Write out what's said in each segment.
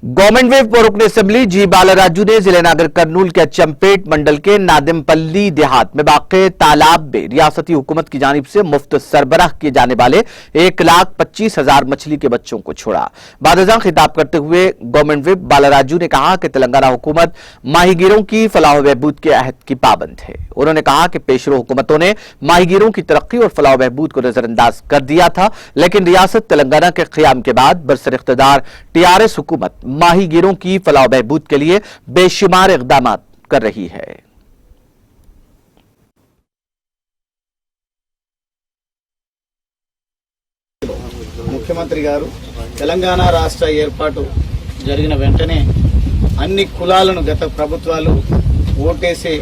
Government whip व रुकन assembly जी बालाराजू ने जिले नागर कर्नूल के चंपेट मंडल के नादिमपल्ली देहात में वाक़े तालाब में रियासती हुकूमत की जानिब से मुफ्त सरबराह किए जाने वाले 1,25,000 मछली के बच्चों को छोड़ा। बादशाह खिताब करते हुए गवर्नमेंट विप बालाराजू ने कहा कि तेलंगाना हुकूमत माहीगीरों की फलाह बहबूद के अहद की पाबंद है। उन्होंने कहा कि पेशरो हुकूमतों ने माहीगीरों की तरक्की और फलाह बहबूद को नजरअंदाज कर दिया था, लेकिन रियासत तेलंगाना के क़याम के बाद बरसर इख्तिदार TRS हुकूमत माहीगीरों की फलाह बहबूद के लिए बेशुमार इक़दाम कर रही है। ముఖ్యమంత్రి గారు తెలంగాణ రాష్ట్ర ఏర్పాటు జరిగిన వెంటనే అన్ని కులాలను గత ప్రభుత్వాలు ఓటేసే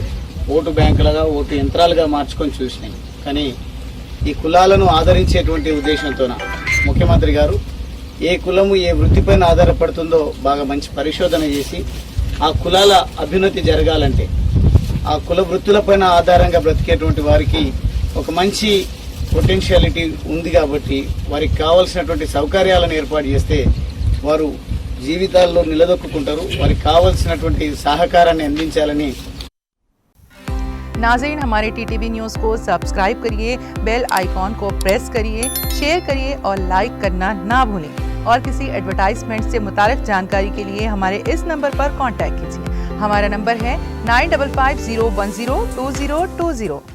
ఓటు బ్యాంకులుగా ఓటు యంత్రాలుగా మార్చుకొని చూసినాయి. కానీ ఈ కులాలను ఆదరించేటువంటి ఉద్దేశంతోన ముఖ్యమంత్రి గారు ఏ కులము ఏ వృత్తిపైన ఆధారపడుతుందో బాగా మంచి పరిశోధన చేసి ఆ కులాల అభ్యున్నతి జరగాలంటే ఆ కుల వృత్తులపైన ఆధారంగా బ్రతికేటువంటి వారికి ఒక మంచి పొటెన్షియాలిటీ ఉంది కాబట్టి వారికి కావాల్సినటువంటి సౌకర్యాలను ఏర్పాటు చేస్తే వారు జీవితాల్లో నిలదొక్కుంటారు. వారికి కావాల్సినటువంటి సహకారాన్ని అందించాలని नाज़रीन, हमारे TTV न्यूज़ को सब्सक्राइब करिए, बेल आइकॉन को प्रेस करिए, शेयर करिए और लाइक करना ना भूलें। और किसी एडवर्टाइजमेंट से मुताल्लिक़ जानकारी के लिए हमारे इस नंबर पर कांटेक्ट कीजिए। हमारा नंबर है 9550102020।